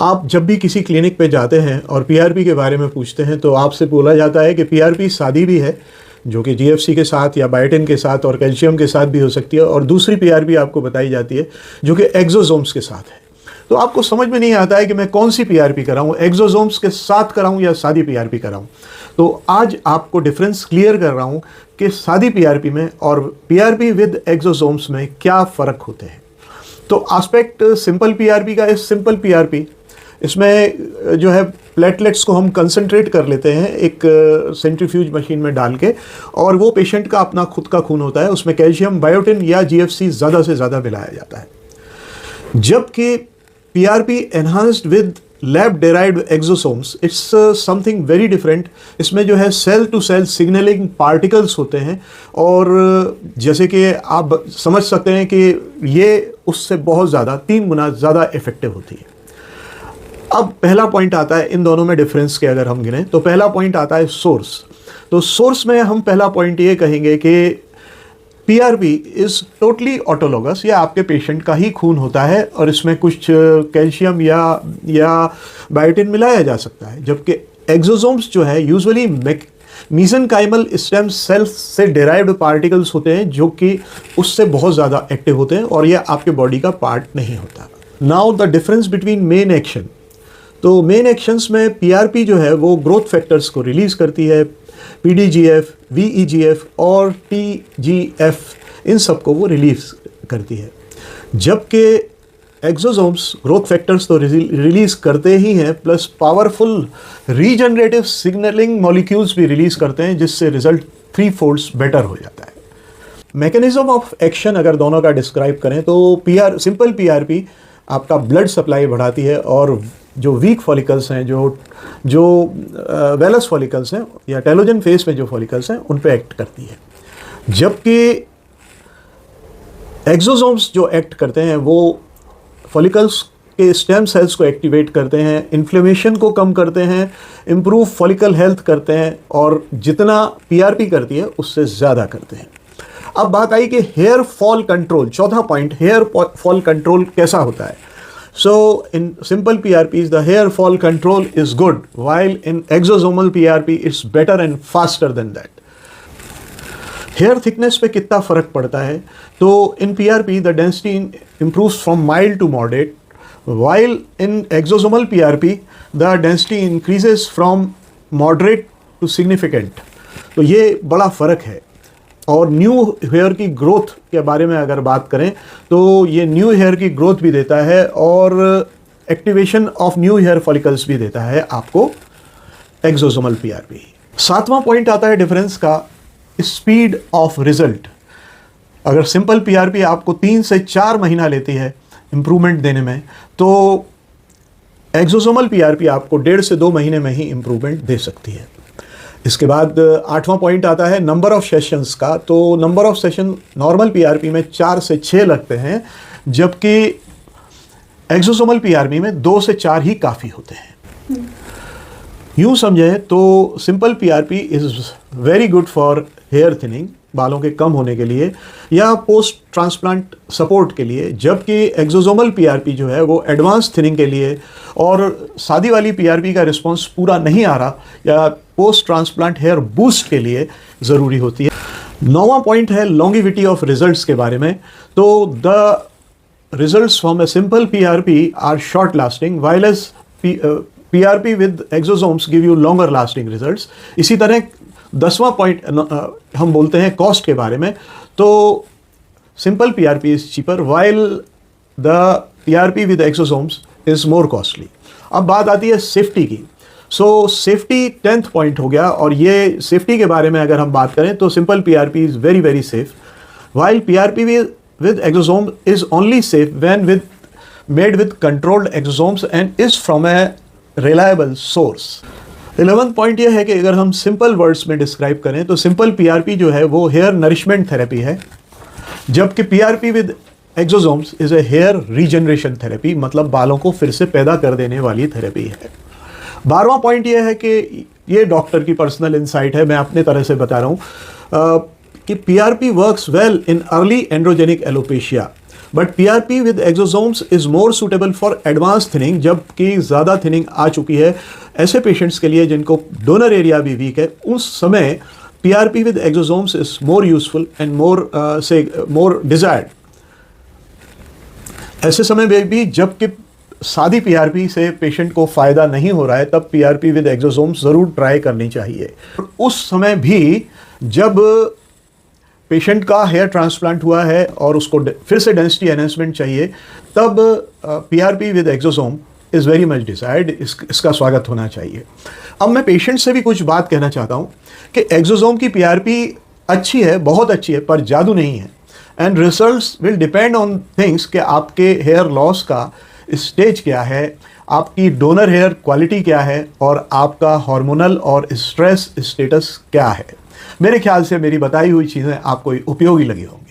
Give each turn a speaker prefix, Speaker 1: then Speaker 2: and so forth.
Speaker 1: आप जब भी किसी क्लिनिक पे जाते हैं और पीआरपी के बारे में पूछते हैं तो आपसे बोला जाता है कि पीआरपी सादी भी है, जो कि जीएफसी के साथ या बायोटिन के साथ और कैल्शियम के साथ भी हो सकती है, और दूसरी पीआरपी आपको बताई जाती है जो कि एक्सोसोम्स के साथ है। तो आपको समझ में नहीं आता है कि मैं कौन सी पीआरपी कराऊं, एक्सोसोम्स के साथ कराऊं या सादी पीआरपी कराऊं। तो आज आपको डिफरेंस क्लियर कर रहा हूं कि सादी पीआरपी में और पीआरपी विद एक्सोसोम्स में क्या फ़र्क होते हैं। तो एस्पेक्ट सिंपल पीआरपी का इस सिंपल पीआरपी, इसमें जो है प्लेटलेट्स को हम कंसंट्रेट कर लेते हैं एक सेंट्रीफ्यूज मशीन में डाल के, और वो पेशेंट का अपना खुद का खून होता है, उसमें कैल्शियम, बायोटिन या जीएफसी ज़्यादा से ज़्यादा मिलाया जाता है। जबकि PRP enhanced with lab derived exosomes, it's something very different. इसमें जो है cell to cell signalling particles होते हैं, और जैसे कि आप समझ सकते हैं कि ये उससे बहुत ज़्यादा 3 गुना ज़्यादा इफेक्टिव होती है। अब पहला पॉइंट आता है इन दोनों में डिफरेंस के, अगर हम गिनें तो पहला पॉइंट आता है सोर्स। तो सोर्स में हम पहला पॉइंट ये कहेंगे कि पीआरपी इज़ टोटली ऑटोलोगस, या आपके पेशेंट का ही खून होता है और इसमें कुछ कैल्शियम या बायोटिन मिलाया जा सकता है। जबकि एक्सोसोम्स जो है यूजुअली मीसेनकाइमल स्टेम सेल्स से डेराइव्ड पार्टिकल्स होते हैं, जो कि उससे बहुत ज़्यादा एक्टिव होते हैं और यह आपके बॉडी का पार्ट नहीं होता। Now the difference between main action. तो मेन एक्शंस में पीआरपी जो है वो ग्रोथ फैक्टर्स को रिलीज़ करती है, पीडीजीएफ, वीईजीएफ और टीजीएफ, इन सब को वो रिलीज करती है। जबकि एक्सोसोम्स ग्रोथ फैक्टर्स तो रिलीज़ करते ही हैं, plus powerful regenerative signalling molecules भी रिलीज़ करते हैं, जिससे रिजल्ट 3 फोल्ड्स बेटर हो जाता है। मैकेनिज्म ऑफ एक्शन अगर दोनों का डिस्क्राइब करें तो सिंपल पीआरपी आपका ब्लड सप्लाई बढ़ाती है, और जो वीक फॉलिकल्स हैं, जो वेलस फॉलिकल्स हैं या टेलोजन फेज में जो फॉलिकल्स हैं, उन पे एक्ट करती है। जबकि एक्सोसोम्स जो एक्ट करते हैं वो फॉलिकल्स के स्टेम सेल्स को एक्टिवेट करते हैं, इन्फ्लेमेशन को कम करते हैं, इम्प्रूव फॉलिकल हेल्थ करते हैं, और जितना पीआरपी करती है उससे ज़्यादा करते हैं। अब बात आई कि हेयर फॉल कंट्रोल, चौथा पॉइंट, हेयर फॉल कंट्रोल कैसा होता है। So in simple PRPs, the hair fall control is good, while in exosomal PRP it's better and faster than that. Hair thickness पे कितना फ़र्क पड़ता है? तो in PRP the density improves from mild to moderate, while in exosomal PRP the density increases from moderate to significant. तो ये बड़ा फ़र्क है। और न्यू हेयर की ग्रोथ के बारे में अगर बात करें तो ये न्यू हेयर की ग्रोथ भी देता है और activation of new hair follicles भी देता है आपको एक्सोसोमल पीआरपी। 7वां पॉइंट आता है डिफरेंस का, स्पीड ऑफ रिजल्ट। अगर सिंपल पीआरपी आपको 3 से 4 महीना लेती है इम्प्रूवमेंट देने में, तो एक्सोसोमल पीआरपी आपको 1.5 से 2 महीने में ही इम्प्रूवमेंट दे सकती है। इसके बाद 8वां पॉइंट आता है नंबर ऑफ सेशंस का। तो number of session normal PRP में 4 से 6 लगते हैं, जबकि एक्सोसोमल पीआरपी में 2 से 4 ही काफ़ी होते हैं। यूँ समझें तो simple PRP is very good for hair thinning, बालों के कम होने के लिए या पोस्ट ट्रांसप्लांट सपोर्ट के लिए, जबकि एक्सोसोमल पीआरपी जो है वो एडवांस थिनिंग के लिए, और सादी वाली पीआरपी का रिस्पांस पूरा नहीं आ रहा या पोस्ट ट्रांसप्लांट हेयर बूस्ट के लिए ज़रूरी होती है। 9वां पॉइंट है लॉन्गिविटी ऑफ रिजल्ट्स के बारे में। तो the results from a simple PRP are short lasting, while as PRP with exosomes give you longer lasting results. इसी तरह 10वां पॉइंट हम बोलते हैं कॉस्ट के बारे में। तो simple PRP is cheaper, while the PRP with exosomes is more costly. अब बात आती है सेफ्टी की। सो सेफ्टी 10th पॉइंट हो गया, और ये सेफ्टी के बारे में अगर हम बात करें तो simple PRP is very very safe, while PRP with exosome is only safe when made with controlled exosomes and is from a reliable source. 11th point ये है कि अगर हम सिंपल वर्ड्स में डिस्क्राइब करें तो सिंपल पीआरपी जो है वो हेयर नरिशमेंट थेरेपी है, जबकि PRP with exosomes is a hair regeneration therapy, मतलब बालों को फिर से पैदा कर देने वाली थेरेपी है। 12वां पॉइंट ये है कि ये डॉक्टर की पर्सनल इंसाइट है, मैं अपने तरह से बता रहा हूँ कि PRP works well in early androgenic alopecia, but PRP with exosomes is more suitable for advance thinning, जबकि ज़्यादा थिनिंग आ चुकी है ऐसे पेशेंट्स के लिए जिनको डोनर एरिया भी वीक है, उस समय PRP with exosomes is more useful and more desired. ऐसे समय में भी जबकि सादी पीआरपी से पेशेंट को फ़ायदा नहीं हो रहा है, तब पीआरपी विद एक्सोसोम्स ज़रूर ट्राई करनी चाहिए। उस समय भी जब पेशेंट का हेयर ट्रांसप्लांट हुआ है और उसको फिर से डेंसिटी एनहेंसमेंट चाहिए, तब PRP with exosome is very much desired, इसका स्वागत होना चाहिए। अब मैं पेशेंट से भी कुछ बात कहना चाहता हूँ कि एक्सोसोम की पीआरपी अच्छी है, बहुत अच्छी है, पर जादू नहीं है। And results will depend on things कि आपके हेयर लॉस का स्टेज क्या है, आपकी डोनर हेयर क्वालिटी क्या है, और आपका हार्मोनल और स्ट्रेस स्टेटस क्या है। मेरे ख्याल से मेरी बताई हुई चीज़ें आपको उपयोगी लगी होंगी।